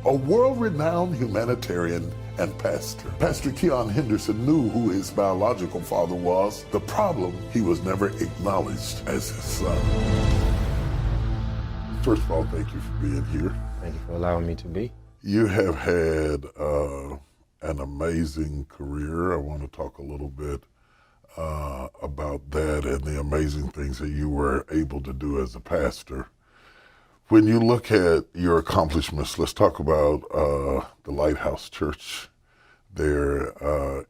a world-renowned humanitarian and pastor. Pastor Keion Henderson knew who his biological father was. The problem, he was never acknowledged as his son. First of all, thank you for being here. Thank you for allowing me to be. You have had an amazing career. I want to talk a little bit about that and the amazing things that you were able to do as a pastor. When you look at your accomplishments, let's talk about the Lighthouse Church there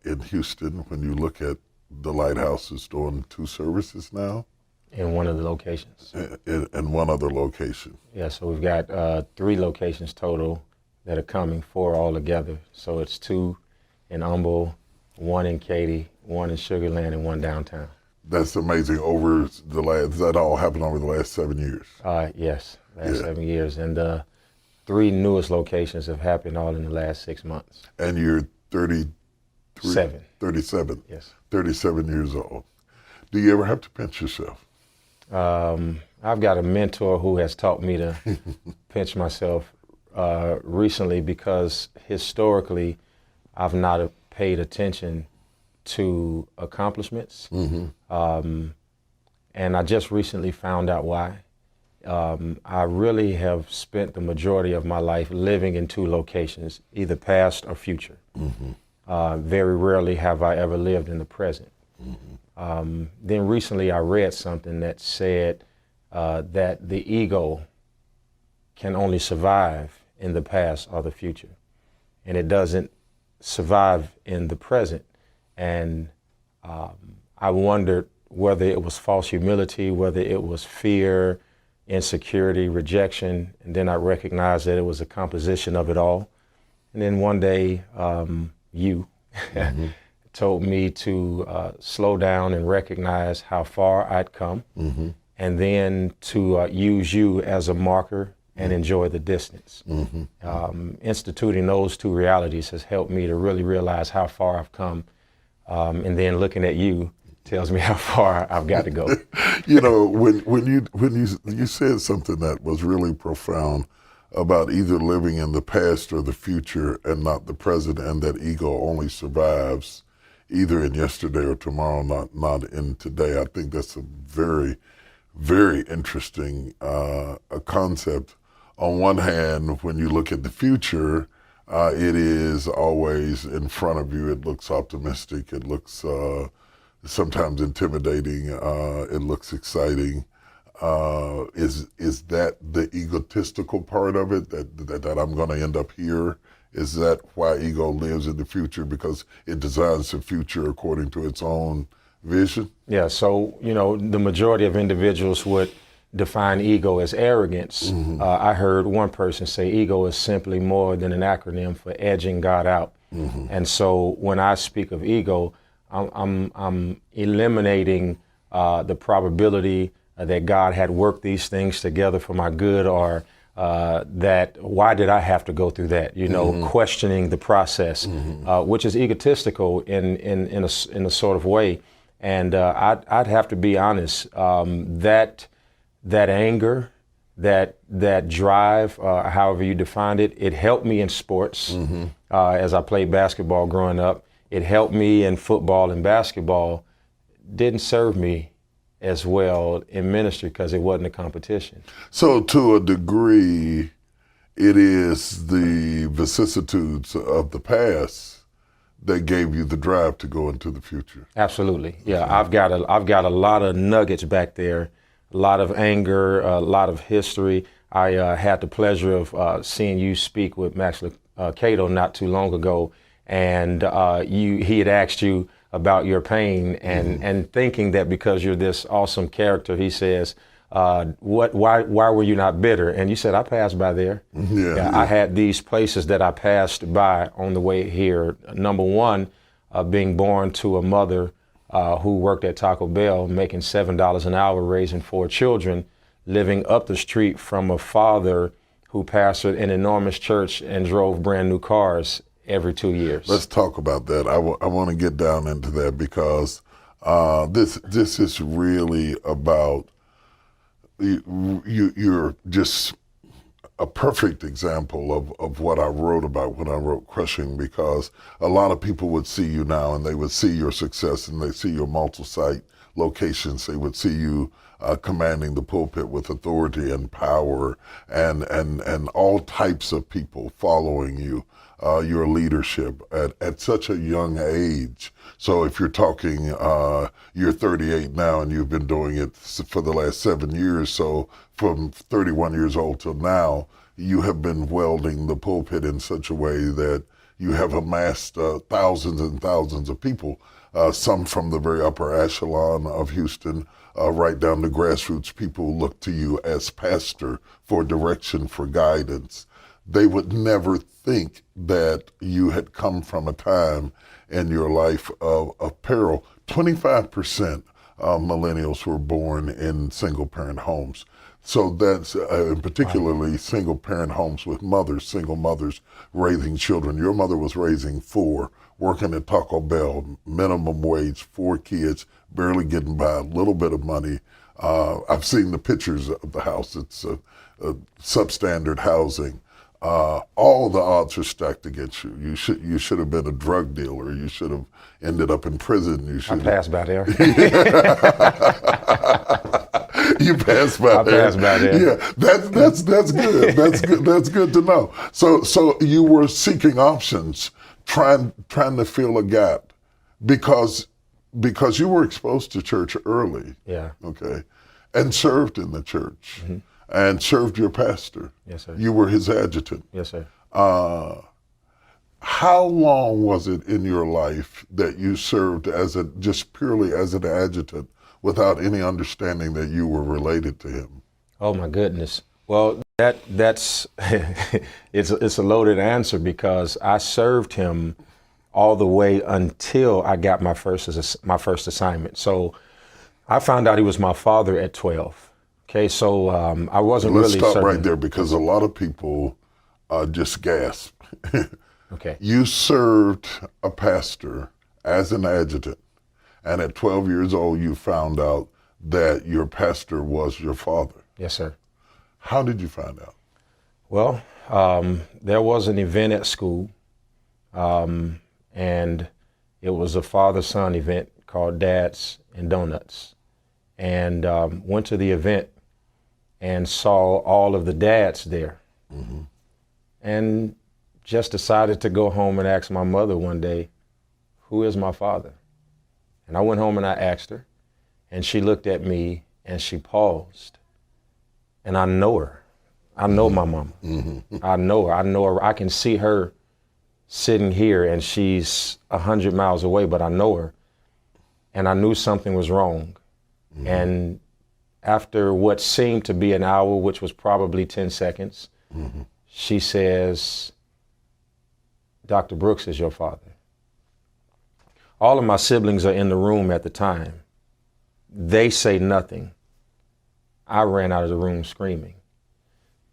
in Houston. When you look at the Lighthouse, is doing 2 services now? In one of the locations. In one other location. Yeah, so we've got 3 locations total that are coming, 4 altogether. So it's 2 in Humble, 1 in Katy, 1 in Sugar Land, and 1 downtown. That's amazing. That all happened over the last 7 years? Yes, last 7 years. And the 3 newest locations have happened all in the last 6 months. And you're 37. 37. Yes. 37 years old. Do you ever have to pinch yourself? I've got a mentor who has taught me to pinch myself recently, because historically I've not paid attention to accomplishments. Mm-hmm. And I just recently found out why. I really have spent the majority of my life living in 2 locations, either past or future. Mm-hmm. Very rarely have I ever lived in the present. Mm-hmm. Then recently I read something that said that the ego can only survive in the past or the future, and it doesn't survive in the present. And I wondered whether it was false humility, whether it was fear, insecurity, rejection, and then I recognized that it was a composition of it all. And then one day, you mm-hmm. told me to slow down and recognize how far I'd come, mm-hmm. and then to use you as a marker and enjoy the distance. Mm-hmm. Instituting those 2 realities has helped me to really realize how far I've come, and then looking at you tells me how far I've got to go. You know, when you said something that was really profound about either living in the past or the future and not the present, and that ego only survives either in yesterday or tomorrow, not in today. I think that's a very, very interesting concept. On one hand, when you look at the future, it is always in front of you. It looks optimistic. It looks sometimes intimidating. It looks exciting. Is that the egotistical part of it, that I'm going to end up here? Is that why ego lives in the future, because it designs the future according to its own vision? Yeah, so, the majority of individuals would define ego as arrogance. Mm-hmm. I heard one person say ego is simply more than an acronym for edging God out. Mm-hmm. And so when I speak of ego, I'm eliminating the probability that God had worked these things together for my good, or that why did I have to go through that? Mm-hmm. Questioning the process, mm-hmm. Which is egotistical in a sort of way. And I'd have to be honest, that anger, that drive, however you defined it, it helped me in sports. Mm-hmm. As I played basketball growing up. It helped me in football and basketball. Didn't serve me as well in ministry because it wasn't a competition. So to a degree, it is the vicissitudes of the past that gave you the drive to go into the future. Absolutely, yeah. I've got a lot of nuggets back there, a lot of anger, a lot of history. I had the pleasure of seeing you speak with Max Cato not too long ago, and he had asked you about your pain, and thinking that because you're this awesome character, he says, why were you not bitter? And you said, I passed by there. Yeah. I had these places that I passed by on the way here. Number one, being born to a mother who worked at Taco Bell, making $7 an hour, raising 4 children, living up the street from a father who pastored an enormous church and drove brand new cars every 2 years. Let's talk about that. I want to get down into that, because this is really about you're just a perfect example of what I wrote about when I wrote Crushing, because a lot of people would see you now and they would see your success and they see your multi-site locations. They would see you commanding the pulpit with authority and power, and all types of people following you, your leadership at such a young age. So if you're talking, you're 38 now and you've been doing it for the last 7 years. So from 31 years old till now, you have been welding the pulpit in such a way that you have amassed thousands and thousands of people, some from the very upper echelon of Houston, right down to grassroots. People look to you as pastor for direction, for guidance. They would never think that you had come from a time in your life of peril. 25% of millennials were born in single-parent homes. So that's particularly single-parent homes with mothers, single mothers raising children. Your mother was raising 4, working at Taco Bell, minimum wage, 4 kids, barely getting by, a little bit of money. I've seen the pictures of the house. It's substandard housing. All the odds are stacked against you. You should have been a drug dealer. You should have ended up in prison. You should I passed by there. You passed by there. I passed by there. Yeah, that's good. That's good to know. So you were seeking options, trying to fill a gap, because you were exposed to church early. Yeah. Okay, and served in the church. Mm-hmm. And served your pastor. Yes, sir. You were his adjutant. Yes, sir. How long was it in your life that you served just purely as an adjutant without any understanding that you were related to him? Oh my goodness. Well, that's it's a loaded answer, because I served him all the way until I got my first assignment. So I found out he was my father at 12. Okay, so I wasn't really certain. Let's stop right there, because a lot of people just gasp. Okay. You served a pastor as an adjutant, and at 12 years old, you found out that your pastor was your father. Yes, sir. How did you find out? Well, there was an event at school, and it was a father-son event called Dads and Donuts, and went to the event and saw all of the dads there. Mm-hmm. And just decided to go home and ask my mother one day, who is my father? And I went home and I asked her, and she looked at me and she paused. And I know her. I know my mama. Mm-hmm. I know her. I can see her sitting here and she's 100 miles away, but I know her. And I knew something was wrong. Mm-hmm. And after what seemed to be an hour, which was probably 10 seconds, mm-hmm. she says, Dr. Brooks is your father. All of my siblings are in the room at the time. They say nothing. I ran out of the room screaming,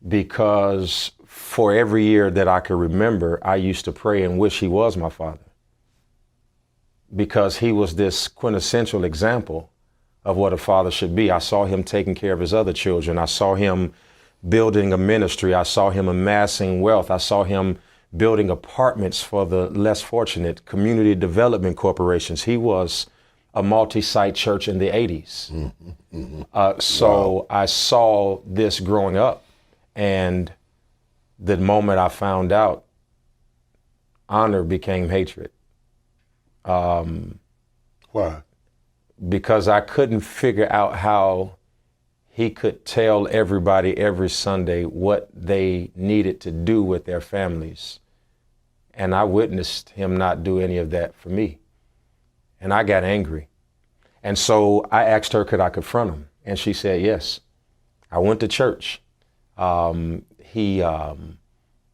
because for every year that I could remember, I used to pray and wish he was my father, because he was this quintessential example of what a father should be. I saw him taking care of his other children. I saw him building a ministry. I saw him amassing wealth. I saw him building apartments for the less fortunate, community development corporations. He was a multi-site church in the 80s. Mm-hmm. Mm-hmm. So wow. I saw this growing up, and the moment I found out, honor became hatred. Why? Because I couldn't figure out how he could tell everybody every Sunday what they needed to do with their families. And I witnessed him not do any of that for me. And I got angry. And so I asked her, could I confront him? And she said, yes. I went to church. He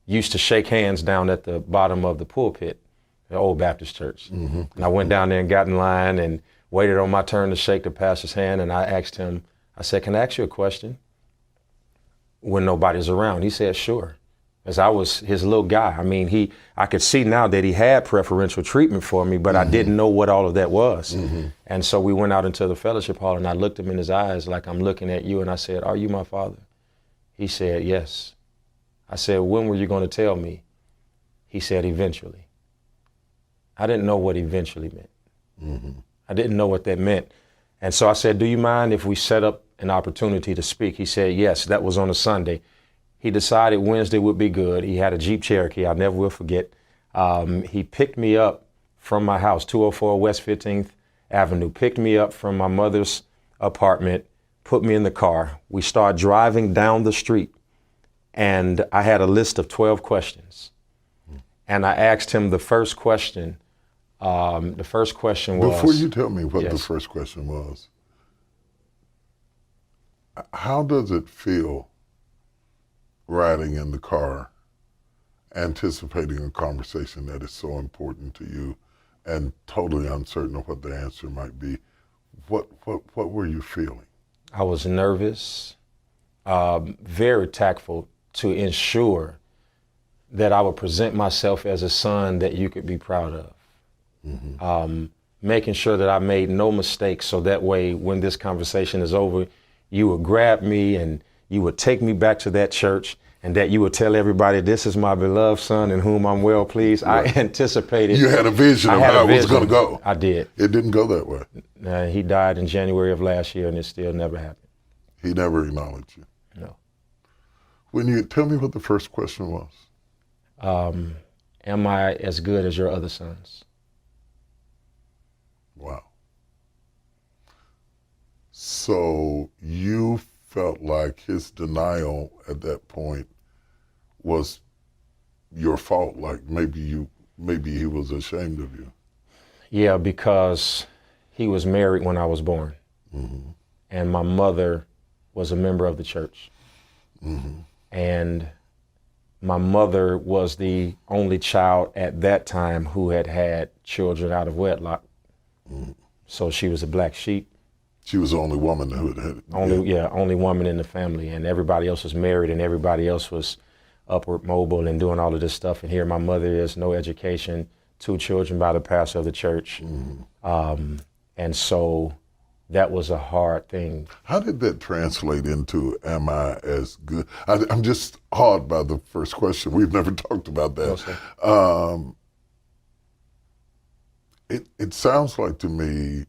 used to shake hands down at the bottom of the pulpit, the old Baptist church. Mm-hmm. And I went down there and got in line and waited on my turn to shake the pastor's hand. And I asked him, I said, can I ask you a question when nobody's around? He said, sure. As I was his little guy. I mean, I could see now that he had preferential treatment for me, but mm-hmm. I didn't know what all of that was. Mm-hmm. And so we went out into the fellowship hall, and I looked him in his eyes like I'm looking at you, and I said, are you my father? He said, yes. I said, when were you going to tell me? He said, eventually. I didn't know what eventually meant. Mm-hmm. I didn't know what that meant. And so I said, do you mind if we set up an opportunity to speak? He said, yes. That was on a Sunday. He decided Wednesday would be good. He had a Jeep Cherokee. I never will forget. He picked me up from my house, 204 West 15th Avenue, picked me up from my mother's apartment, put me in the car. We started driving down the street, and I had a list of 12 questions. And I asked him the first question. The first question was... Before you tell me what Yes. the first question was, how does it feel riding in the car, anticipating a conversation that is so important to you and totally uncertain of what the answer might be? What were you feeling? I was nervous, very tactful to ensure that I would present myself as a son that you could be proud of. Mm-hmm. Making sure that I made no mistakes, so that way when this conversation is over, you would grab me and you would take me back to that church, and that you would tell everybody, this is my beloved son in whom I'm well pleased. Right. I anticipated. You had a vision of how it was going to go. I did. It didn't go that way. He died in January of last year, and it still never happened. He never acknowledged you. No. When you tell me what the first question was. Am I as good as your other sons? Wow. So you felt like his denial at that point was your fault, like maybe he was ashamed of you. Yeah, because he was married when I was born. Mm-hmm. And my mother was a member of the church. Mm-hmm. And my mother was the only child at that time who had children out of wedlock. Mm-hmm. So she was a black sheep. She was the only woman who had only woman in the family, and everybody else was married, and everybody else was upward mobile and doing all of this stuff. And here my mother is, no education, 2 children by the pastor of the church. Mm-hmm. And so that was a hard thing. How did that translate into, am I as good? I'm just awed by the first question. We've never talked about that. No, it sounds like to me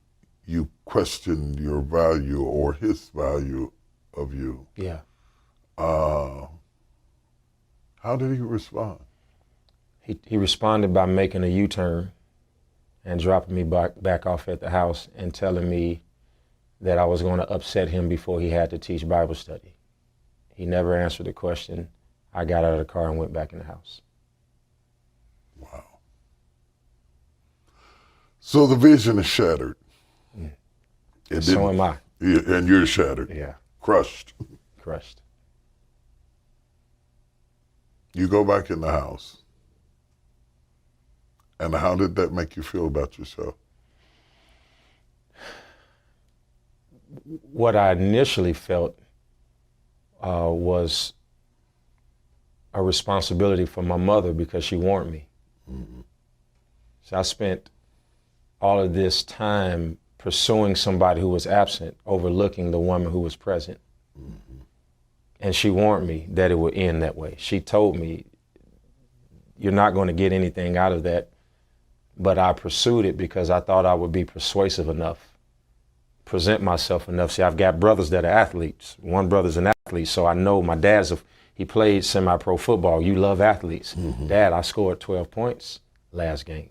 you questioned your value or his value of you. Yeah. How did he respond? He responded by making a U-turn and dropping me back off at the house and telling me that I was going to upset him before he had to teach Bible study. He never answered the question. I got out of the car and went back in the house. Wow. So the vision is shattered. So am I. And you're shattered. Yeah. Crushed. Crushed. You go back in the house. And how did that make you feel about yourself? What I initially felt was a responsibility for my mother, because she warned me. Mm-hmm. So I spent all of this time pursuing somebody who was absent, overlooking the woman who was present. Mm-hmm. And she warned me that it would end that way. She told me, you're not going to get anything out of that. But I pursued it because I thought I would be persuasive enough, present myself enough. See, I've got brothers that are athletes. One brother's an athlete, so I know my dad's, he played semi-pro football. You love athletes. Mm-hmm. Dad, I scored 12 points last game.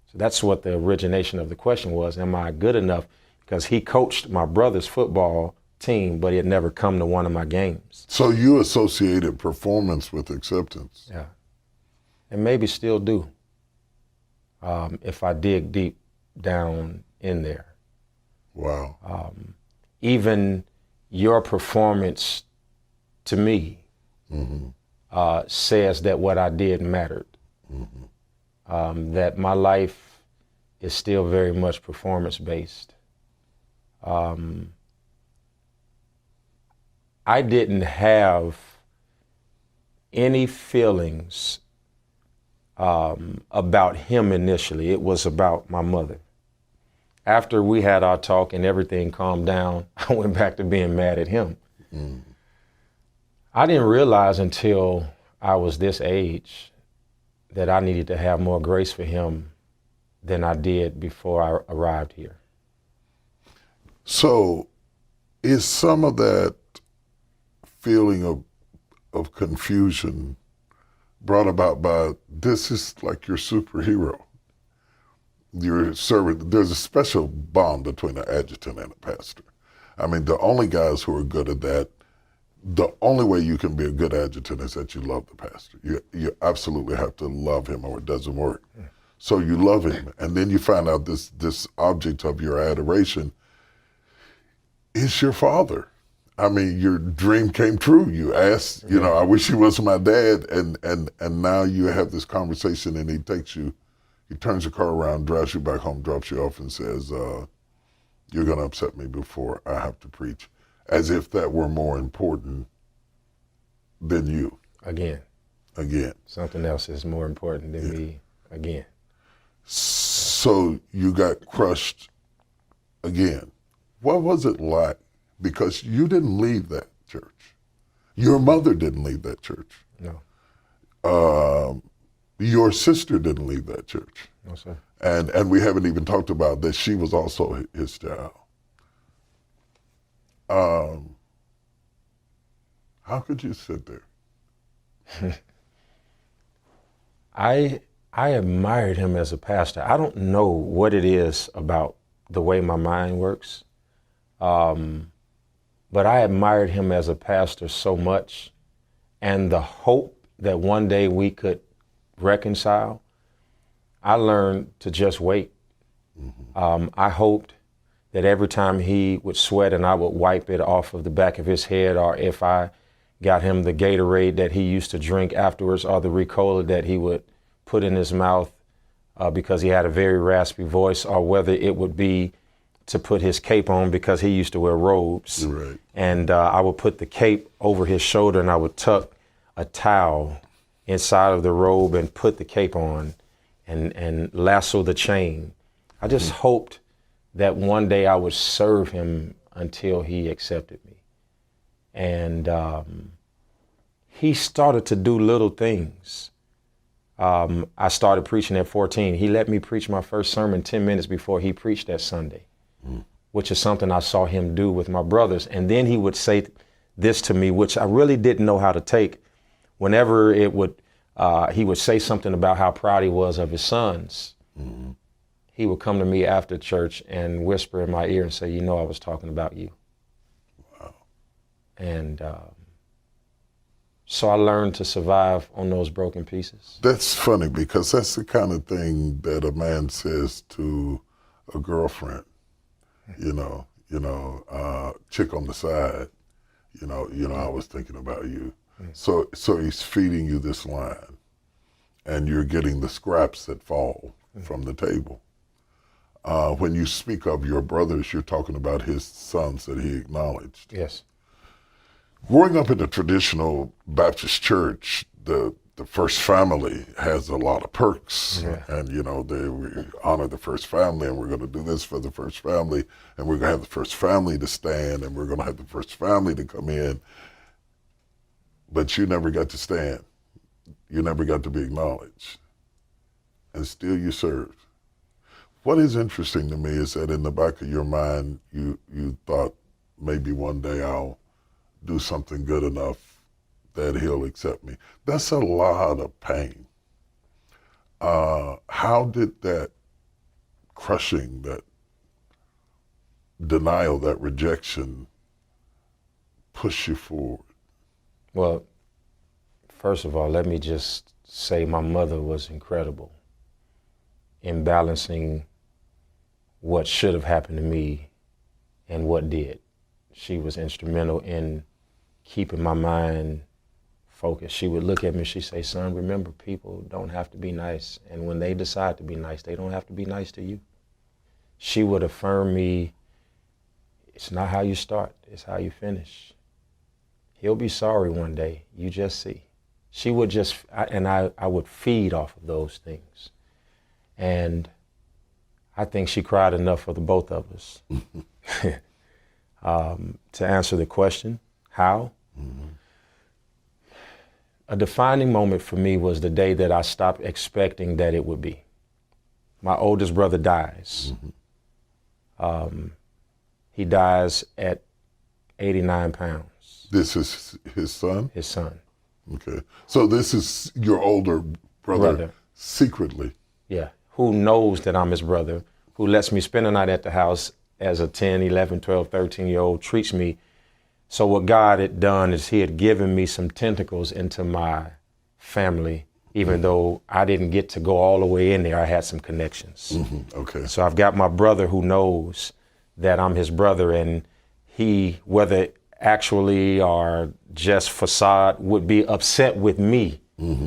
So that's what the origination of the question was. Am I good enough? Because he coached my brother's football team, but he had never come to one of my games. So you associated performance with acceptance. Yeah. And maybe still do, if I dig deep down in there. Wow. Even your performance to me Mm-hmm. says that what I did mattered. Mm-hmm. That my life is still very much performance-based. I didn't have any feelings about him initially. It was about my mother. After we had our talk and everything calmed down, I went back to being mad at him. Mm. I didn't realize until I was this age that I needed to have more grace for him than I did before I arrived here. So is some of that feeling of confusion brought about by this is like your superhero? Your servant, there's a special bond between an adjutant and a pastor. I mean, the only guys who are good at that, the only way you can be a good adjutant is that you love the pastor. You absolutely have to love him or it doesn't work. So you love him, and then you find out this object of your adoration is your father. I mean, your dream came true. You asked, you know, I wish he was my dad, and now you have this conversation, and he turns your car around, drives you back home, drops you off, and says, you're going to upset me before I have to preach, as if that were more important than you. Again. Something else is more important than me again. So you got crushed again. What was it like? Because you didn't leave that church. Your mother didn't leave that church. No. Your sister didn't leave that church. No, sir. And we haven't even talked about that she was also his child. How could you sit there? I admired him as a pastor. I don't know what it is about the way my mind works, but I admired him as a pastor so much, and the hope that one day we could reconcile. I learned to just wait. I hoped that every time he would sweat and I would wipe it off of the back of his head, or if I got him the Gatorade that he used to drink afterwards, or the Ricola that he would put in his mouth because he had a very raspy voice, or whether it would be to put his cape on because he used to wear robes. Right. And I would put the cape over his shoulder and I would tuck a towel inside of the robe and put the cape on and lasso the chain. I just hoped that one day I would serve him until he accepted me. And he started to do little things. I started preaching at 14. He let me preach my first sermon 10 minutes before he preached that Sunday, which is something I saw him do with my brothers. And then he would say this to me, which I really didn't know how to take. Whenever he would say something about how proud he was of his sons, he would come to me after church and whisper in my ear and say, you know, I was talking about you. Wow. And so I learned to survive on those broken pieces. That's funny because that's the kind of thing that a man says to a girlfriend, chick on the side, I was thinking about you. So he's feeding you this line and you're getting the scraps that fall from the table. When you speak of your brothers, you're talking about his sons that he acknowledged. Yes. Growing up in a traditional Baptist church, the first family has a lot of perks. And, we honor the first family, and we're going to do this for the first family, and we're going to have the first family to stand, and we're going to have the first family to come in. But you never got to stand. You never got to be acknowledged. And still you served. What is interesting to me is that in the back of your mind, you thought maybe one day I'll do something good enough that he'll accept me. That's a lot of pain. How did that crushing, that denial, that rejection push you forward? Well, first of all, let me just say my mother was incredible in balancing what should have happened to me and what did. She was instrumental in keeping my mind focused. She would look at me and she'd say, son, remember, people don't have to be nice. And when they decide to be nice, they don't have to be nice to you. She would affirm me, it's not how you start, it's how you finish. He'll be sorry one day, you just see. She would I would feed off of those things. And I think she cried enough for the both of us. To answer the question, how? A defining moment for me was the day that I stopped expecting that it would be. My oldest brother dies. He dies at 89 pounds. This is his son? His son. Okay. So this is your older brother. Secretly? Yeah. Who knows that I'm his brother, who lets me spend the night at the house as a 10, 11, 12, 13-year-old, treats me. So what God had done is he had given me some tentacles into my family, even though I didn't get to go all the way in there. I had some connections. Okay. So I've got my brother who knows that I'm his brother, and he, whether actually or just facade, would be upset with me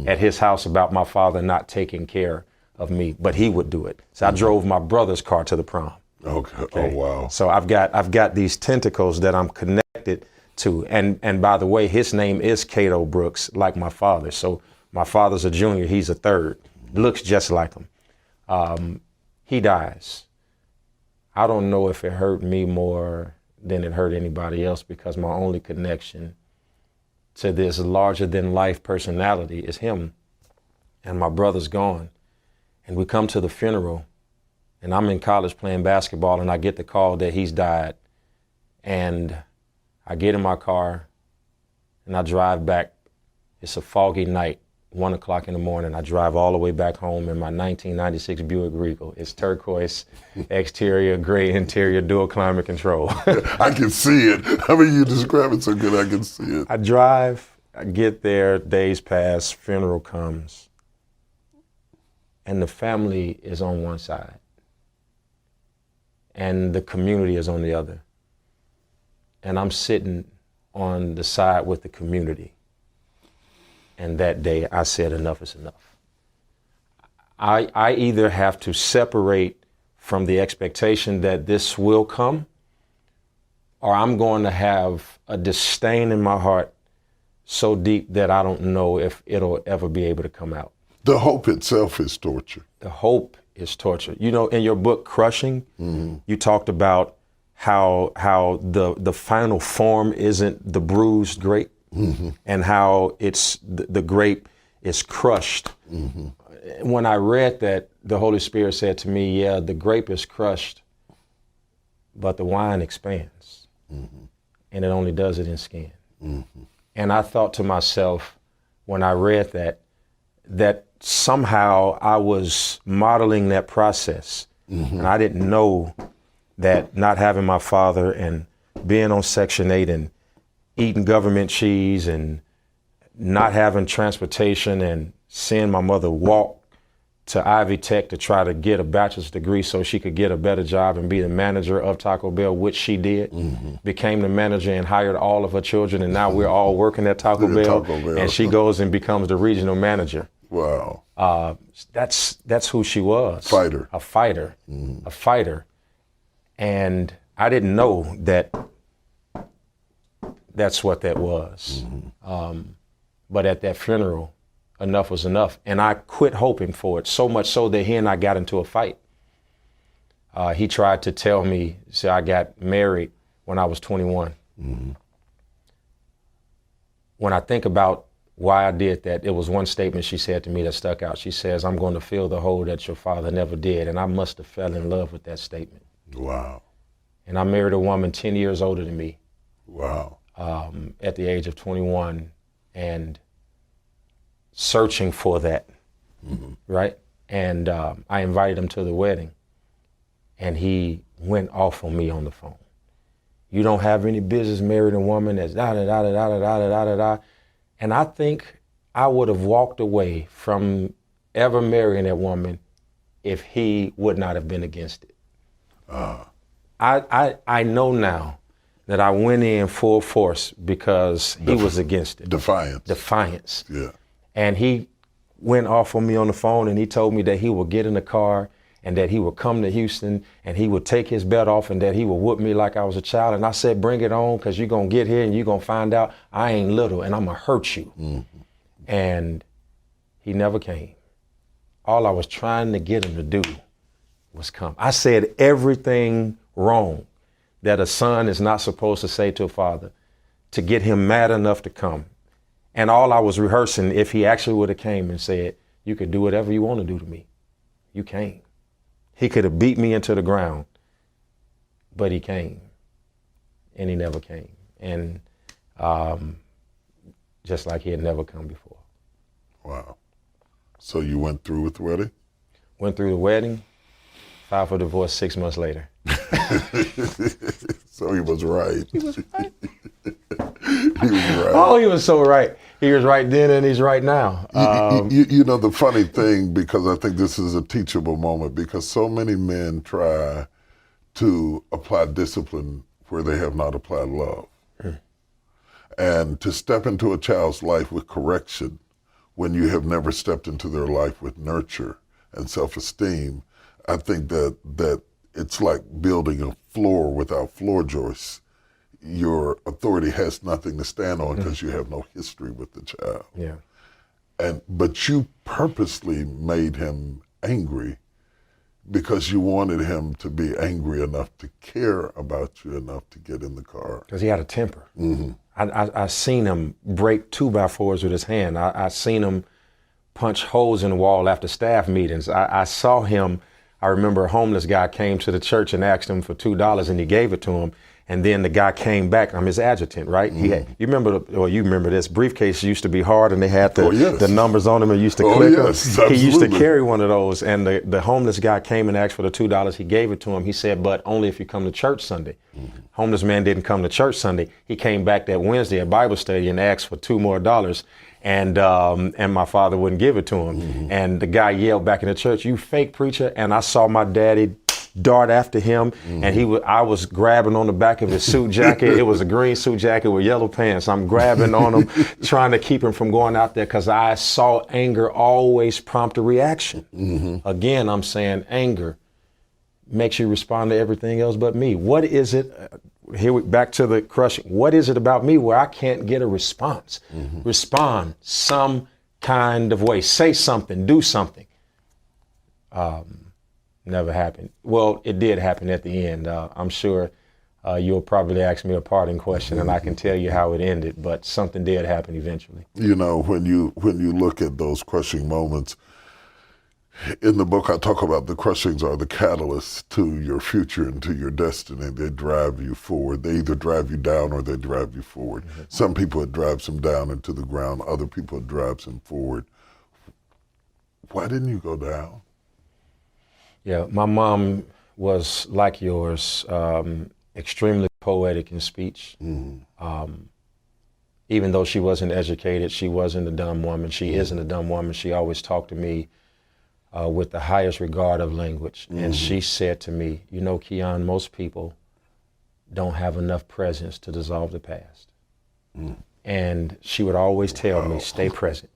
at his house about my father not taking care of me, but he would do it. So I drove my brother's car to the prom. Okay. Oh, wow. So I've got these tentacles that I'm connected to. And by the way, his name is Cato Brooks, like my father. So my father's a junior, he's a third. Looks just like him. He dies. I don't know if it hurt me more than it hurt anybody else, because my only connection to this larger than life personality is him. And my brother's gone. And we come to the funeral, and I'm in college playing basketball, and I get the call that he's died. And I get in my car and I drive back. It's a foggy night, 1 o'clock in the morning. I drive all the way back home in my 1996 Buick Regal. It's turquoise, exterior, gray interior, dual climate control. I can see it. I mean, you describe it so good, I can see it. I drive, I get there, days pass, funeral comes, and the family is on one side, and the community is on the other. And I'm sitting on the side with the community. And that day I said, enough is enough. I either have to separate from the expectation that this will come, or I'm going to have a disdain in my heart so deep that I don't know if it'll ever be able to come out. The hope itself is torture. The hope is torture. You know, in your book, Crushing, you talked about how the final form isn't the bruised grape, and how it's the grape is crushed. When I read that, the Holy Spirit said to me, yeah, the grape is crushed, but the wine expands, and it only does it in skin. And I thought to myself, when I read that somehow I was modeling that process, and I didn't know that not having my father and being on Section 8 and eating government cheese and not having transportation and seeing my mother walk to Ivy Tech to try to get a bachelor's degree so she could get a better job and be the manager of Taco Bell, which she did, became the manager and hired all of her children, and now we're all working at Taco Bell, and she goes and becomes the regional manager. Wow. That's who she was. Fighter. A fighter. A fighter. And I didn't know that that's what that was. But at that funeral, enough was enough. And I quit hoping for it, so much so that he and I got into a fight. He tried to tell me, so I got married when I was 21. When I think about why I did that, it was one statement she said to me that stuck out. She says, I'm going to fill the hole that your father never did. And I must have fell in love with that statement. Wow. And I married a woman 10 years older than me. Wow. At the age of 21, and searching for that, right? And I invited him to the wedding, and he went off on me on the phone. You don't have any business marrying a woman that's da-da-da-da-da-da-da-da-da. And I think I would have walked away from ever marrying that woman if he would not have been against it. I know now that I went in full force because he was against it. Defiance. Yeah. And he went off on me on the phone, and he told me that he would get in the car and that he would come to Houston and he would take his belt off and that he would whoop me like I was a child. And I said, bring it on, because you're going to get here and you're going to find out I ain't little and I'm going to hurt you. And he never came. All I was trying to get him to do was come. I said everything wrong that a son is not supposed to say to a father to get him mad enough to come. And all I was rehearsing, if he actually would have came and said, you could do whatever you want to do to me. You came. He could have beat me into the ground, but he came. And he never came. And just like he had never come before. Wow. So you went through with the wedding? Went through the wedding, filed for divorce 6 months later. So he was right. He was right. He was right. Oh, he was so right. He was right then and he's right now. You know, the funny thing, because I think this is a teachable moment, because so many men try to apply discipline where they have not applied love. And to step into a child's life with correction when you have never stepped into their life with nurture and self-esteem, I think that it's like building a floor without floor joists. Your authority has nothing to stand on because you have no history with the child. Yeah. But you purposely made him angry because you wanted him to be angry enough to care about you enough to get in the car. Because he had a temper. Mm-hmm. I seen him break 2x4s with his hand. I seen him punch holes in the wall after staff meetings. I saw him. I remember a homeless guy came to the church and asked him for $2 and he gave it to him. And then the guy came back. I'm his adjutant, right? Mm-hmm. He had, you remember this briefcase used to be hard and they had the, the numbers on them and used to click them. Absolutely. He used to carry one of those. And the homeless guy came and asked for the $2. He gave it to him. He said, but only if you come to church Sunday. Mm-hmm. Homeless man didn't come to church Sunday. He came back that Wednesday at Bible study and asked for $2 more. And my father wouldn't give it to him. Mm-hmm. And the guy yelled back in the church, you fake preacher. And I saw my daddy dart after him, mm-hmm. and I was grabbing on the back of his suit jacket. It was a green suit jacket with yellow pants. I'm grabbing on him, trying to keep him from going out there because I saw anger always prompt a reaction. Mm-hmm. Again, I'm saying anger makes you respond to everything else but me. What is it? Back to the crushing. What is it about me where I can't get a response? Mm-hmm. Respond some kind of way. Say something. Do something. Never happened. Well, it did happen at the end. I'm sure you'll probably ask me a parting question, and I can tell you how it ended. But something did happen eventually. You know, when you look at those crushing moments in the book, I talk about the crushings are the catalysts to your future and to your destiny. They drive you forward. They either drive you down or they drive you forward. Mm-hmm. Some people it drives them down into the ground. Other people it drives them forward. Why didn't you go down? Yeah, my mom was like yours, extremely poetic in speech. Mm-hmm. Even though she wasn't educated, she wasn't a dumb woman. She isn't a dumb woman. She always talked to me with the highest regard of language. Mm-hmm. And she said to me, you know, Keion, most people don't have enough presence to dissolve the past. Mm. And she would always tell me, stay present,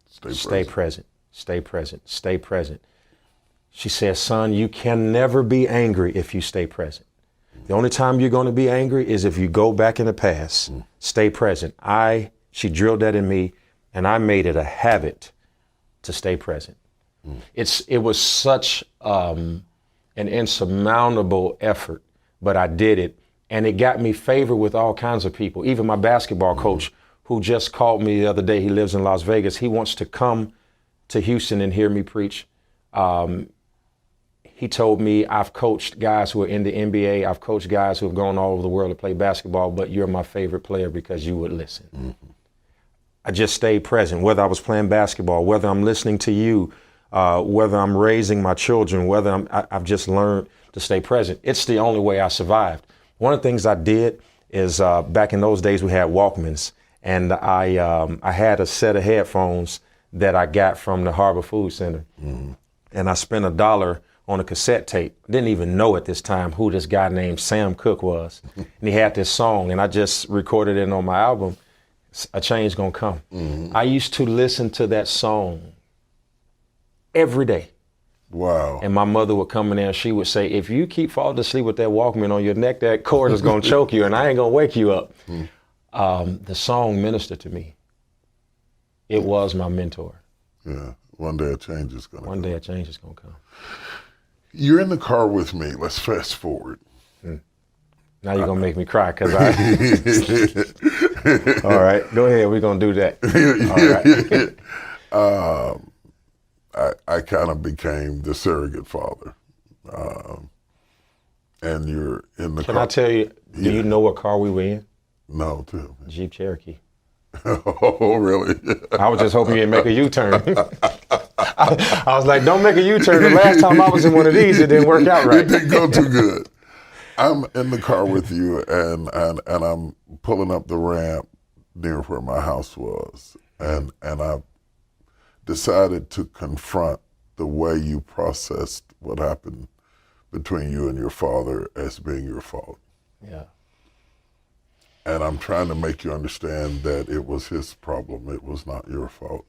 stay present, stay present, stay present. She says, son, you can never be angry if you stay present. The only time you're going to be angry is if you go back in the past. Stay present. She drilled that in me, and I made it a habit to stay present. It was such an insurmountable effort, but I did it, and it got me favor with all kinds of people. Even my basketball coach, who just called me the other day, he lives in Las Vegas. He wants to come to Houston and hear me preach. He told me, I've coached guys who are in the NBA. I've coached guys who have gone all over the world to play basketball, but you're my favorite player because you would listen. Mm-hmm. I just stayed present, whether I was playing basketball, whether I'm listening to you, whether I'm raising my children, whether I've just learned to stay present. It's the only way I survived. One of the things I did is back in those days we had Walkmans, and I had a set of headphones that I got from the Harbor Food Center. Mm-hmm. And I spent $1 on a cassette tape. Didn't even know at this time who this guy named Sam Cooke was. And he had this song, and I just recorded it on my album, A Change Gonna Come. Mm-hmm. I used to listen to that song every day. Wow. And my mother would come in there and she would say, if you keep falling asleep with that Walkman on your neck, that cord is gonna choke you and I ain't gonna wake you up. The song ministered to me. It was my mentor. Yeah, one day a change is gonna come. One day a change is gonna come. You're in the car with me. Let's fast forward. Now you're gonna make me cry because All right, go ahead. We're gonna do that. All right. I kind of became the surrogate father. And you're in the car. Can I tell you, do you know what car we were in? No, tell me. Jeep Cherokee. Oh, really? I was just hoping you didn't make a U-turn. I was like, don't make a U-turn. The last time I was in one of these, it didn't work out right. It didn't go too good. I'm in the car with you, and I'm pulling up the ramp near where my house was, and I decided to confront the way you processed what happened between you and your father as being your fault. Yeah. And I'm trying to make you understand that it was his problem. It was not your fault.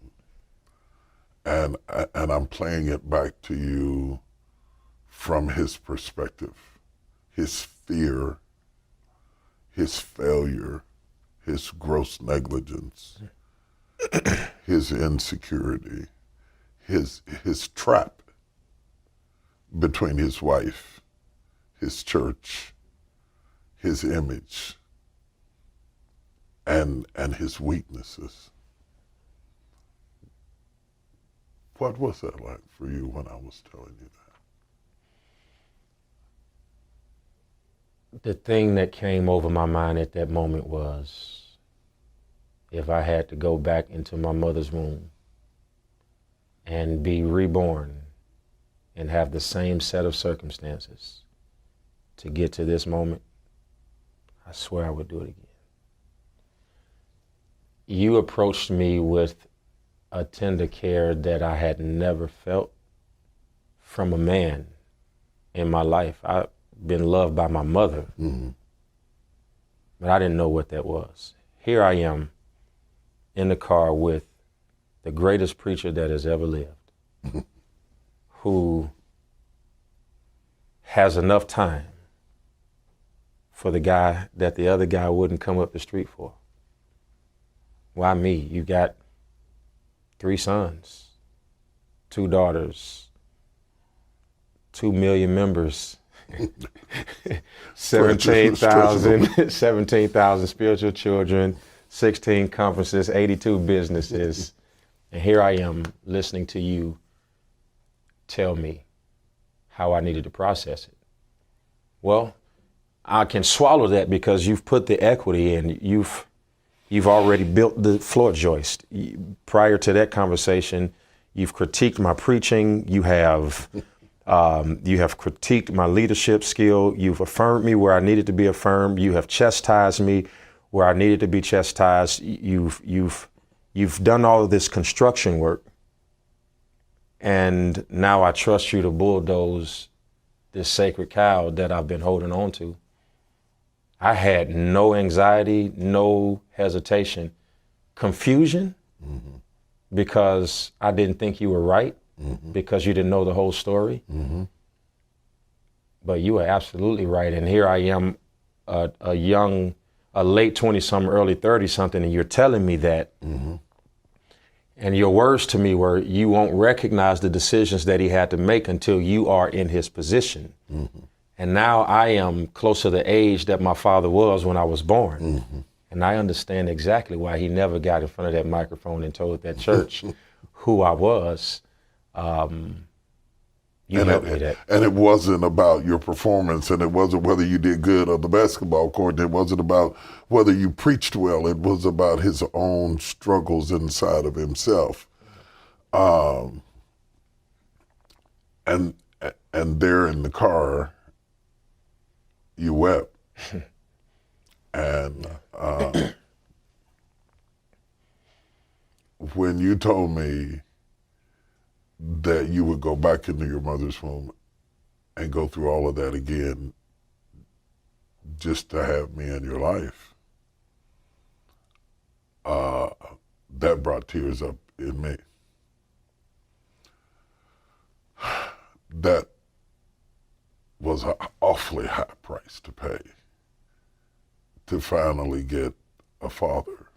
And I'm playing it back to you from his perspective, his fear, his failure, his gross negligence, his insecurity, his trap between his wife, his church, his image, and his weaknesses. What was that like for you when I was telling you that? The thing that came over my mind at that moment was, if I had to go back into my mother's womb and be reborn and have the same set of circumstances to get to this moment, I swear I would do it again. You approached me with a tender care that I had never felt from a man in my life. I've been loved by my mother, but I didn't know what that was. Here I am in the car with the greatest preacher that has ever lived, who has enough time for the guy that the other guy wouldn't come up the street for. Why me? You got 3 sons, 2 daughters, 2 million members, 17,000 spiritual children, 16 conferences, 82 businesses. And here I am listening to you tell me how I needed to process it. Well, I can swallow that because you've put the equity in. You've already built the floor joist. Prior to that conversation, you've critiqued my preaching. You have critiqued my leadership skill. You've affirmed me where I needed to be affirmed. You have chastised me where I needed to be chastised. You've done all of this construction work, and now I trust you to bulldoze this sacred cow that I've been holding on to. I had no anxiety, no hesitation, confusion, because I didn't think you were right, because you didn't know the whole story. But you were absolutely right. And here I am, a late 20-something, early 30-something, and you're telling me that. And your words to me were, you won't recognize the decisions that he had to make until you are in his position. And now I am close to the age that my father was when I was born. And I understand exactly why he never got in front of that microphone and told that church who I was. You helped me that. And it wasn't about your performance, and it wasn't whether you did good on the basketball court. It wasn't about whether you preached well. It was about his own struggles inside of himself. And there in the car, you wept. And when you told me that you would go back into your mother's womb and go through all of that again just to have me in your life, that brought tears up in me. That was an awfully high price to pay to finally get a father,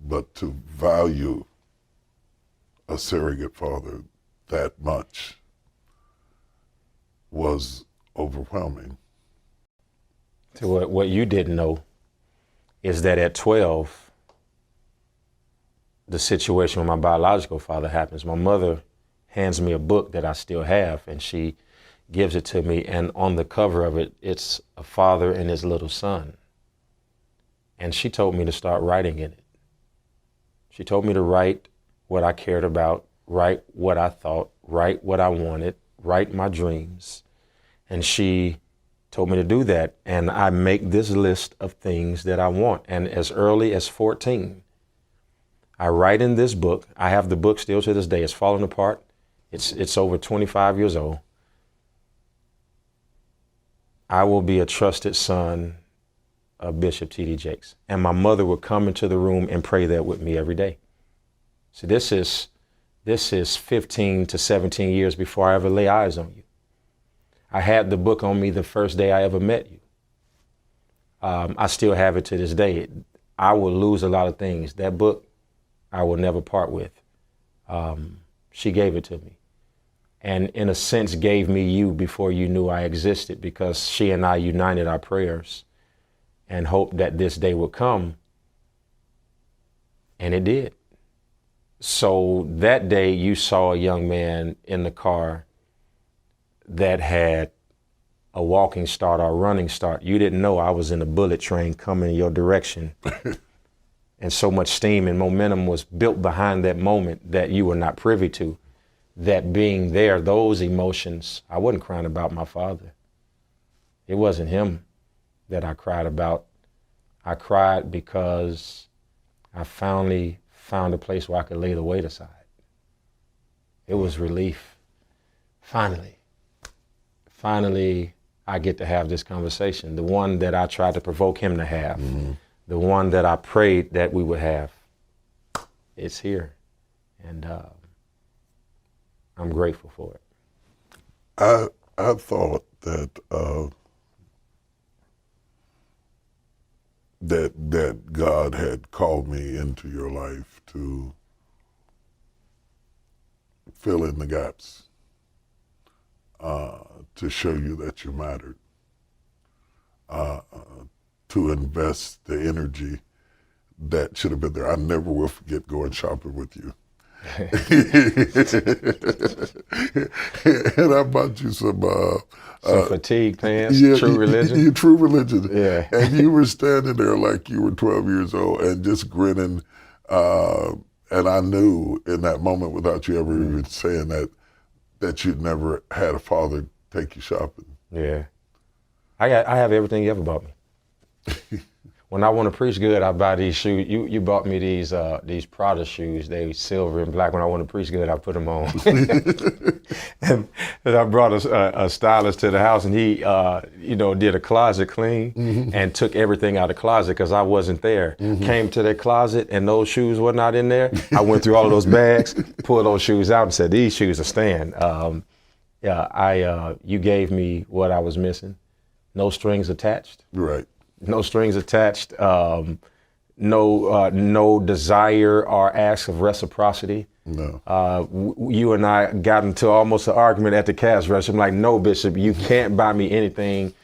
but to value a surrogate father that much was overwhelming. So what you didn't know is that at 12, the situation with my biological father happens. My mother hands me a book that I still have, and she gives it to me, and on the cover of it, it's a father and his little son. And she told me to start writing in it. She told me to write what I cared about, write what I thought, write what I wanted, write my dreams. And she told me to do that. And I make this list of things that I want. And as early as 14, I write in this book. I have the book still to this day. It's falling apart. It's over 25 years old. I will be a trusted son of Bishop T.D. Jakes. And my mother would come into the room and pray that with me every day. So this is 15 to 17 years before I ever lay eyes on you. I had the book on me the first day I ever met you. I still have it to this day. I will lose a lot of things. That book, I will never part with. She gave it to me. And in a sense gave me you before you knew I existed, because she and I united our prayers and hoped that this day would come. And it did. So that day you saw a young man in the car that had a walking start or a running start. You didn't know I was in a bullet train coming in your direction. And so much steam and momentum was built behind that moment that you were not privy to. That being there, those emotions, I wasn't crying about my father. It wasn't him that I cried about. I cried because I finally found a place where I could lay the weight aside. It was relief. Finally, I get to have this conversation, the one that I tried to provoke him to have, the one that I prayed that we would have. It's here, and I'm grateful for it. I thought that that God had called me into your life to fill in the gaps, to show you that you mattered, to invest the energy that should have been there. I never will forget going shopping with you. And I bought you some fatigue pants, True Religion. True Religion. Yeah. And you were standing there like you were 12 years old and just grinning. And I knew in that moment, without you ever even saying that you'd never had a father take you shopping. Yeah. I have everything you ever bought me. When I want to preach good, I buy these shoes. You bought me these Prada shoes. They silver and black. When I want to preach good, I put them on. and I brought a stylist to the house, and he, did a closet clean and took everything out of the closet because I wasn't there. Came to their closet, and those shoes were not in there. I went through all of those bags, pulled those shoes out, and said, "These shoes are staying." You gave me what I was missing. No strings attached. Right. No strings attached, no desire or ask of reciprocity. No. You and I got into almost an argument at the cash register. I'm like, no, Bishop, you can't buy me anything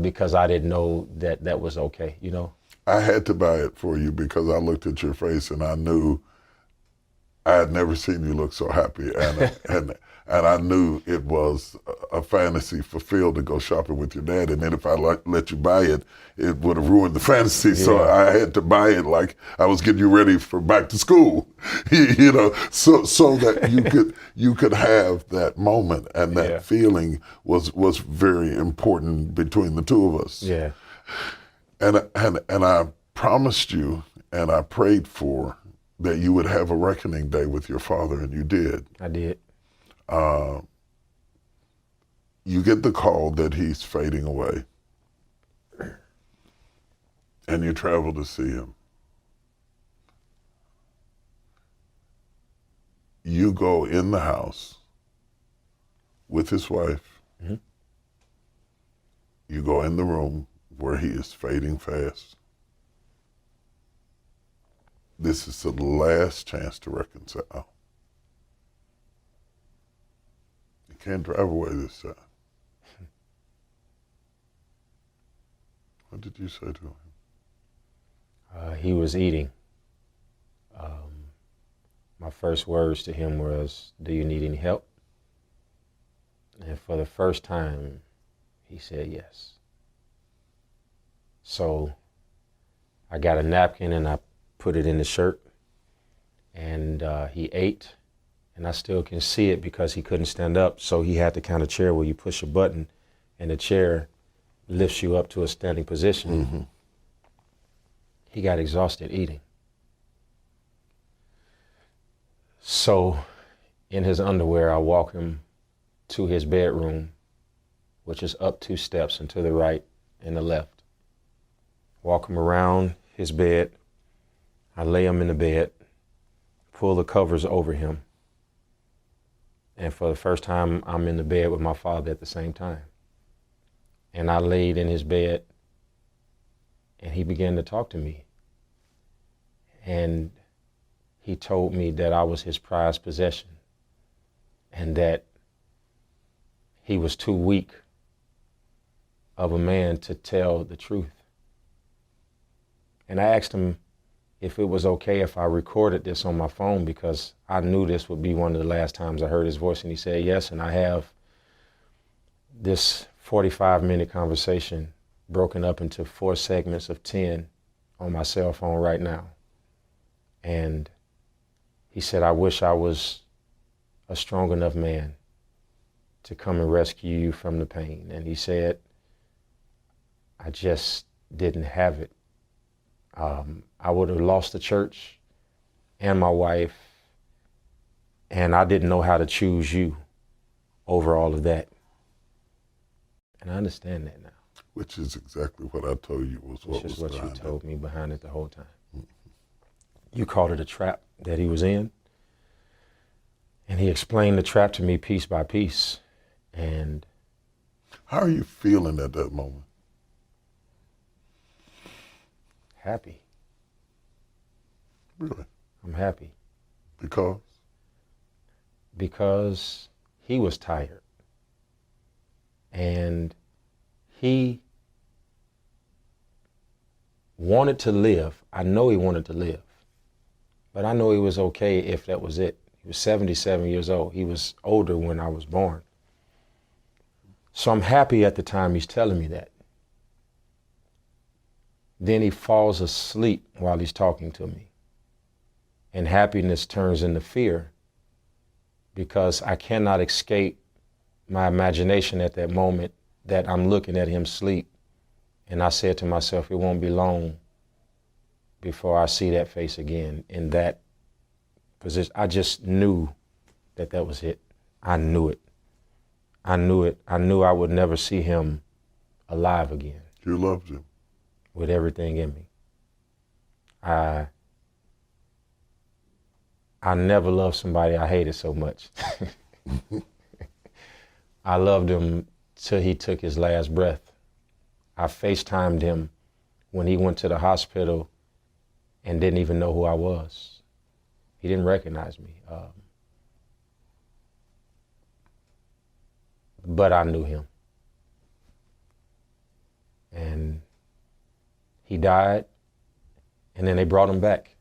because I didn't know that was okay, you know? I had to buy it for you because I looked at your face and I knew I had never seen you look so happy. And I knew it was a fantasy fulfilled to go shopping with your dad. And then if I let you buy it, it would have ruined the fantasy. Yeah. So I had to buy it like I was getting you ready for back to school, so that you could have that moment. And that feeling was very important between the two of us. Yeah. And I promised you and I prayed for that you would have a reckoning day with your father, and you did. I did. You get the call that he's fading away, and you travel to see him. You go in the house with his wife. Mm-hmm. You go in the room where he is fading fast. This is the last chance to reconcile. You can't drive away this time. What did you say to him? He was eating. my first words to him was, "Do you need any help?" And for the first time, he said yes. So I got a napkin and I put it in the shirt, and he ate, and I still can see it because he couldn't stand up, so he had the kind of chair where you push a button and the chair lifts you up to a standing position. Mm-hmm. He got exhausted eating. So in his underwear, I walk him to his bedroom, which is up 2 steps and to the right and the left. Walk him around his bed. I lay him in the bed, pull the covers over him. And for the first time, I'm in the bed with my father at the same time. And I laid in his bed, and he began to talk to me. And he told me that I was his prized possession and that he was too weak of a man to tell the truth. And I asked him if it was okay if I recorded this on my phone, because I knew this would be one of the last times I heard his voice, and he said yes. And I have this 45-minute conversation broken up into 4 segments of 10 on my cell phone right now. And he said, "I wish I was a strong enough man to come and rescue you from the pain." And he said, "I just didn't have it. I would have lost the church and my wife, and I didn't know how to choose you over all of that." And I understand that now. Which is exactly what I told you was what was Which is what you behind told me behind it the whole time. Mm-hmm. You called it a trap that he was in. And he explained the trap to me piece by piece. And How are you feeling at that moment? happy. Really? I'm happy Because he was tired. And he wanted to live. I know he wanted to live. But I know he was okay if that was it. He was 77 years old. He was older when I was born. So I'm happy at the time he's telling me that. Then he falls asleep while he's talking to me. And happiness turns into fear, because I cannot escape my imagination at that moment that I'm looking at him sleep. And I said to myself, it won't be long before I see that face again in that position. I just knew that that was it. I knew it. I knew it. I knew I would never see him alive again. you loved him. With everything in me. I never loved somebody I hated so much. I loved him till he took his last breath. I FaceTimed him when he went to the hospital and didn't even know who I was. He didn't recognize me. But I knew him. And he died, and then they brought him back.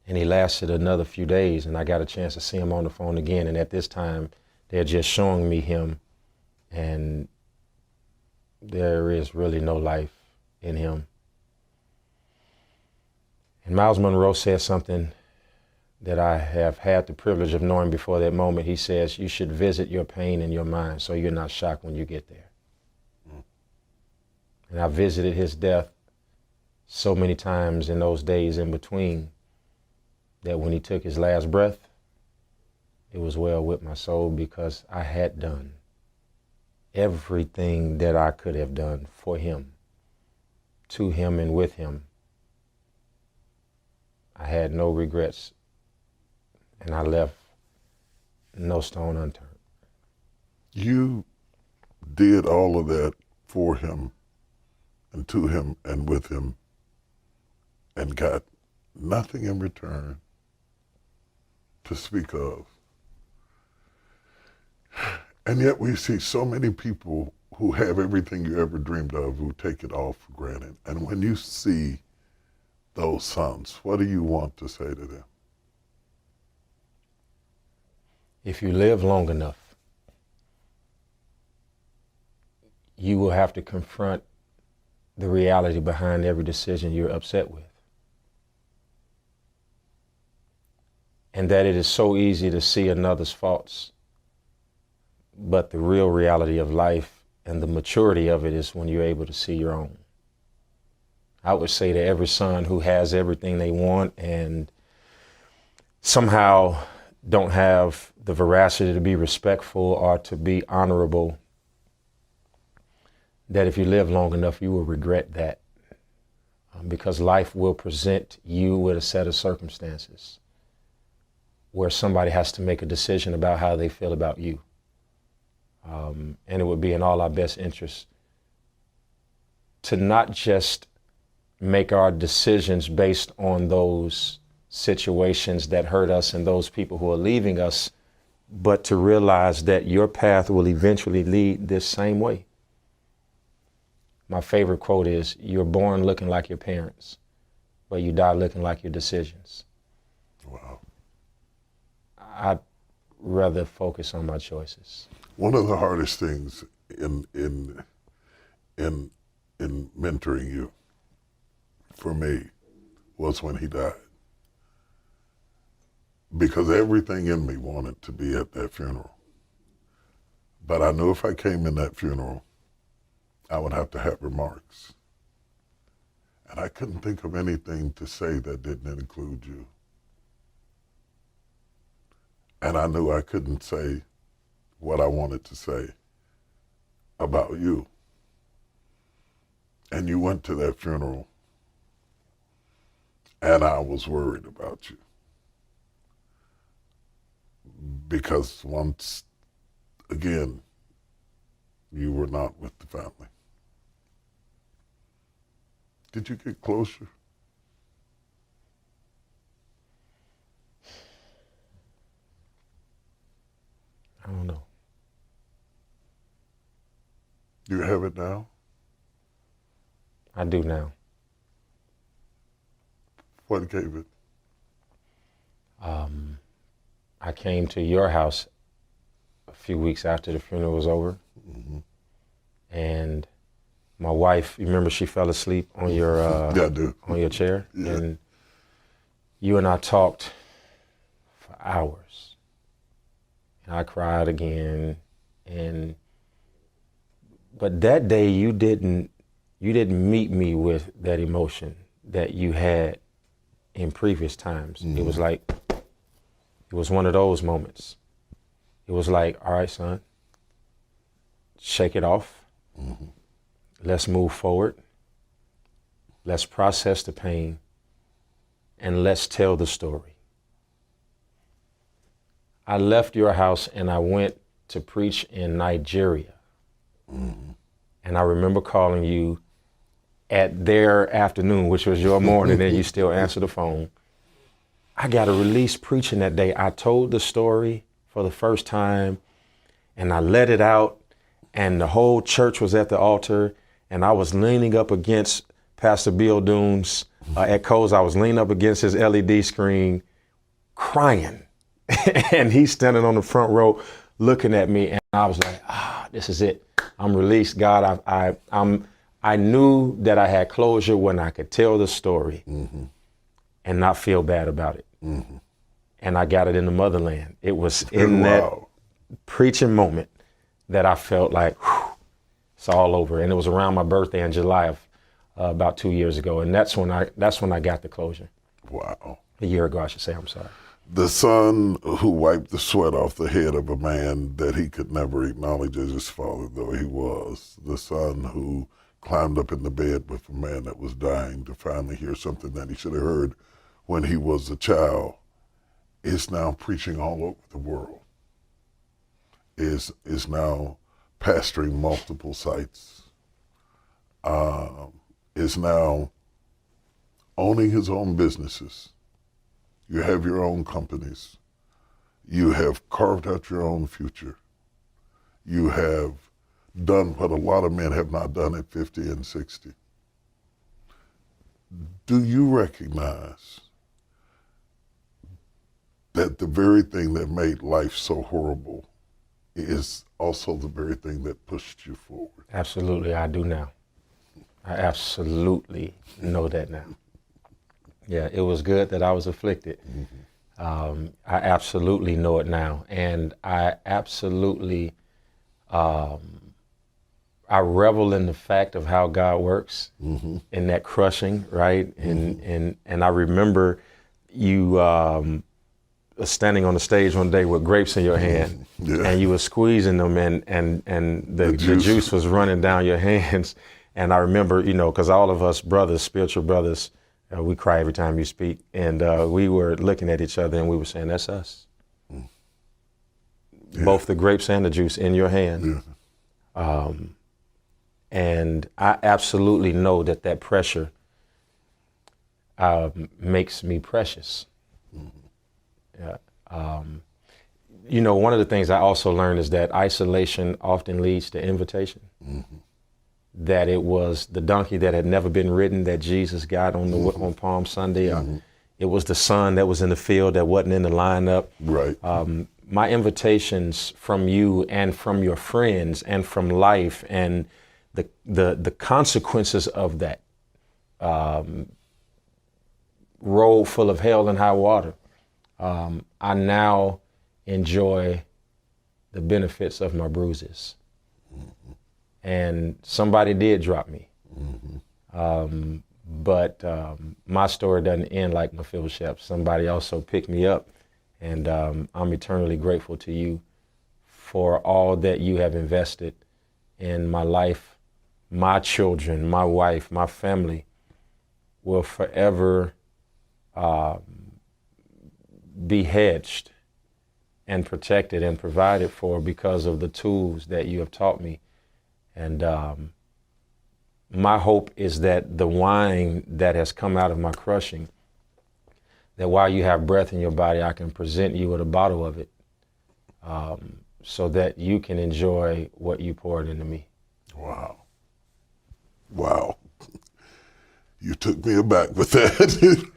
And he lasted another few days, and I got a chance to see him on the phone again. And at this time, they're just showing me him, and there is really no life in him. And Miles Monroe said something that I have had the privilege of knowing before that moment. He says, you should visit your pain in your mind so you're not shocked when you get there. And I visited his death so many times in those days in between that when he took his last breath, it was well with my soul, because I had done everything that I could have done for him, to him and with him. I had no regrets, and I left no stone unturned. You did all of that for him and to him and with him, and got nothing in return to speak of. And yet we see so many people who have everything you ever dreamed of, who take it all for granted. And when you see those sons, what do you want to say to them? if you live long enough, you will have to confront the reality behind every decision you're upset with. And that it is so easy to see another's faults. But the real reality of life and the maturity of it is when you're able to see your own. I would say to every son who has everything they want and somehow don't have the veracity to be respectful or to be honorable, that if you live long enough, you will regret that. Because life will present you with a set of circumstances where somebody has to make a decision about how they feel about you. And it would be in all our best interest to not just make our decisions based on those situations that hurt us and those people who are leaving us, but to realize that your path will eventually lead this same way. My favorite quote is, you're born looking like your parents, but you die looking like your decisions. Wow. I'd rather focus on my choices. One of the hardest things in mentoring you, for me, was when he died. Because everything in me wanted to be at that funeral. But I knew if I came in that funeral, I would have to have remarks. And I couldn't think of anything to say that didn't include you. And I knew I couldn't say what I wanted to say about you. And you went to that funeral, and I was worried about you. Because once again, you were not with the family. Did you get closure? I don't know. Do you have it now? I do now. What gave it? I came to your house a few weeks after the funeral was over. Mm-hmm. And my wife, you remember she fell asleep on your Yeah, I do. on your chair? Yeah. And you and I talked for hours. And I cried again. But that day you didn't meet me with that emotion that you had in previous times. Mm-hmm. It was like, it was one of those moments. It was like, all right, son, shake it off. Mm-hmm. Let's move forward. Let's process the pain, and let's tell the story. I left your house and I went to preach in Nigeria. Mm-hmm. And I remember calling you at their afternoon, which was your morning, and you still answer the phone. I got a release preaching that day. I told the story for the first time, and I let it out, and the whole church was at the altar, and I was leaning up against Pastor Bill Dooms at Coles. I was leaning up against his LED screen, crying, and he's standing on the front row looking at me, and I was like, this is it. I'm released, God. I knew that I had closure when I could tell the story. Mm-hmm. And not feel bad about it. Mm-hmm. And I got it in the motherland. It was in that preaching moment that I felt like, whew, it's all over. And it was around my birthday in July of about 2 years ago. And that's when I got the closure. Wow. A year ago, I should say. I'm sorry. The son who wiped the sweat off the head of a man that he could never acknowledge as his father, though he was. The son who climbed up in the bed with a man that was dying to finally hear something that he should have heard when he was a child, is now preaching all over the world, is now pastoring multiple sites, is now owning his own businesses. You have your own companies. You have carved out your own future. You have done what a lot of men have not done at 50 and 60. Do you recognize that the very thing that made life so horrible is also the very thing that pushed you forward. Absolutely, I do now. I absolutely know that now. Yeah, it was good that I was afflicted. I absolutely know it now. And I absolutely, I revel in the fact of how God works in that crushing, right? And I remember you standing on the stage one day with grapes in your hand, and you were squeezing them, and the juice was running down your hands. And I remember, you know, because all of us brothers, spiritual brothers, we cry every time you speak. And we were looking at each other and we were saying, that's us. Both the grapes and the juice in your hand. And I absolutely know that that pressure makes me precious. You know, one of the things I also learned is that isolation often leads to invitation. That it was the donkey that had never been ridden that Jesus got on the on Palm Sunday. It was the son that was in the field that wasn't in the lineup. Right. My invitations from you and from your friends and from life and the consequences of that road full of hell and high water. I now enjoy the benefits of my bruises. And somebody did drop me. But my story doesn't end like Mephibosheth. Somebody also picked me up, and I'm eternally grateful to you for all that you have invested in my life. My children, my wife, my family will forever be hedged and protected and provided for because of the tools that you have taught me. And my hope is that the wine that has come out of my crushing, that while you have breath in your body, I can present you with a bottle of it so that you can enjoy what you poured into me. Wow. Wow. You took me aback with that.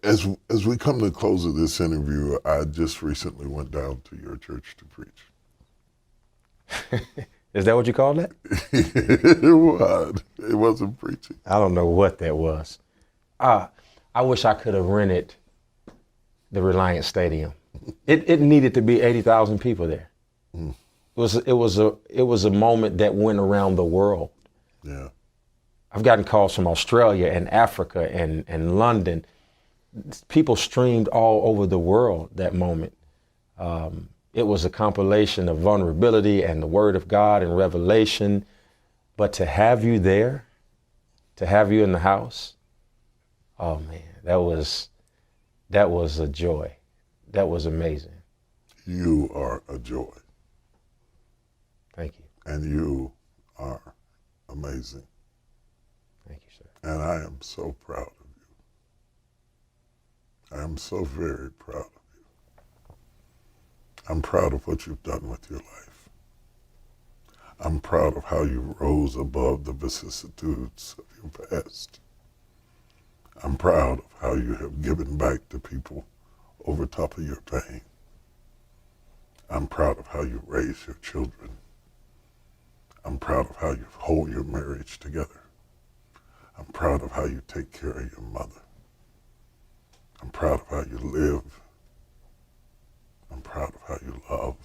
As we come to the close of this interview, I just recently went down to your church to preach. Is that what you called that? It was. It wasn't preaching. I don't know what that was. I wish I could have rented the Reliance Stadium. It needed to be 80,000 people there. It was a moment that went around the world. Yeah. I've gotten calls from Australia and Africa and London. People streamed all over the world that moment. It was a compilation of vulnerability and the Word of God and revelation. But to have you there, to have you in the house, oh man, that was a joy. That was amazing. You are a joy. Thank you. And you are amazing. Thank you, sir. And I am so proud of you. I am so very proud of you. I'm proud of what you've done with your life. I'm proud of how you rose above the vicissitudes of your past. I'm proud of how you have given back to people over top of your pain. I'm proud of how you raise your children. I'm proud of how you hold your marriage together. I'm proud of how you take care of your mother. I'm proud of how you live. I'm proud of how you love.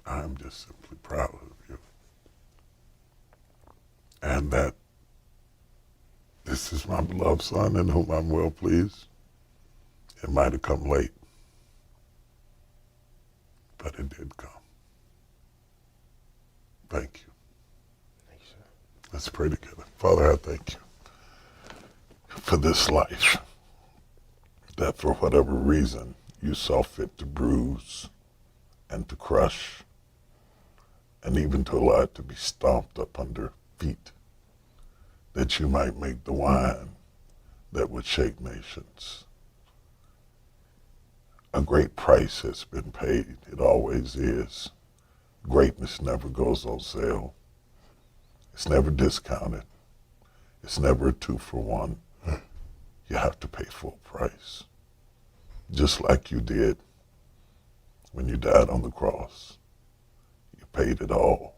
I'm just simply proud of you. And that this is my beloved son in whom I'm well pleased. It might have come late, but it did come. Thank you. Thank you, sir. Let's pray together. Father, I thank you for this life, that for whatever reason you saw fit to bruise and to crush and even to allow it to be stomped up under feet, that you might make the wine that would shake nations. A great price has been paid. It always is. Greatness never goes on sale. It's never discounted. It's never a 2-for-1. you have to pay full price, just like you did when you died on the cross. You paid it all.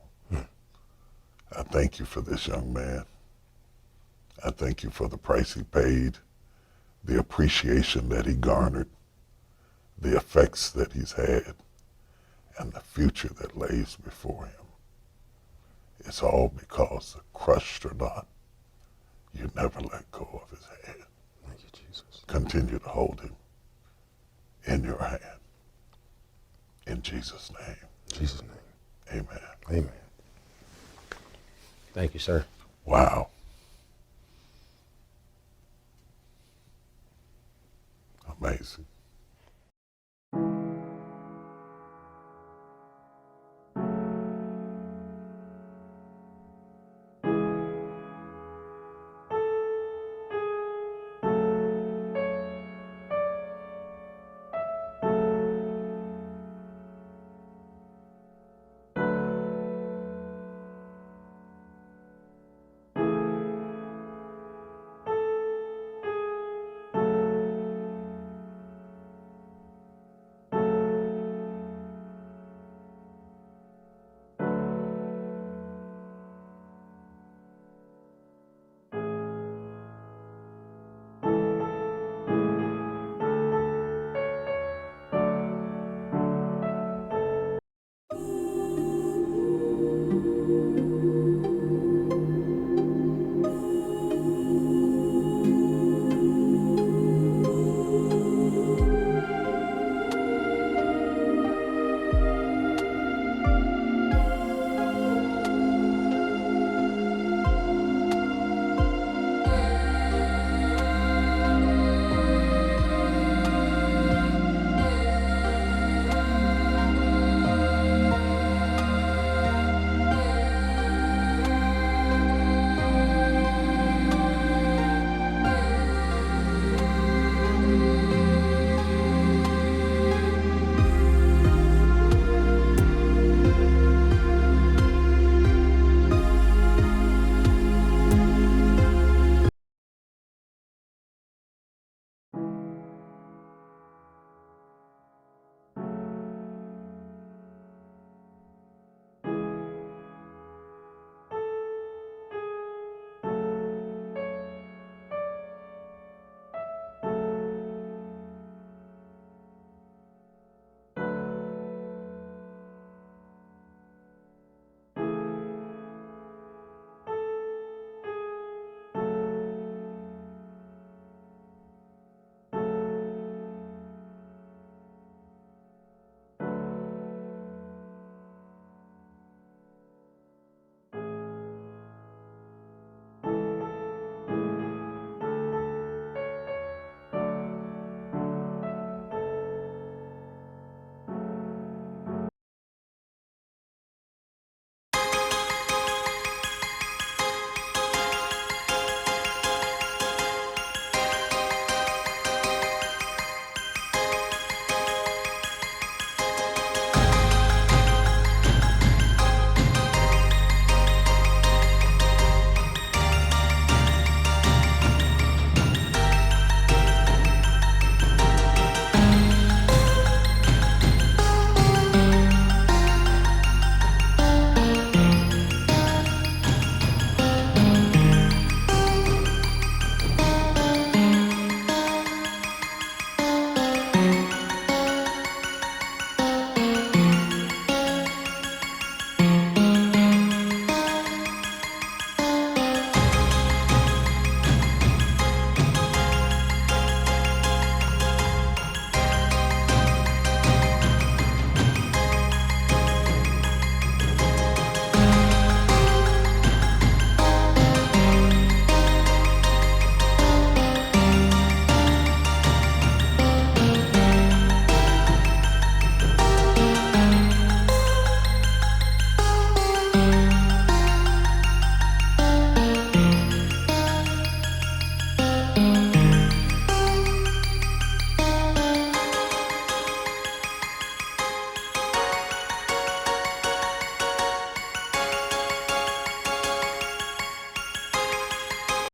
I thank you for this young man. I thank you for the price he paid, the appreciation that he garnered, the effects that he's had, and the future that lays before him. It's all because, crushed or not, you never let go of his hand. Thank you, Jesus. Continue to hold him in your hand. In Jesus' name. In Jesus' name. Amen. Amen. Thank you, sir. Wow.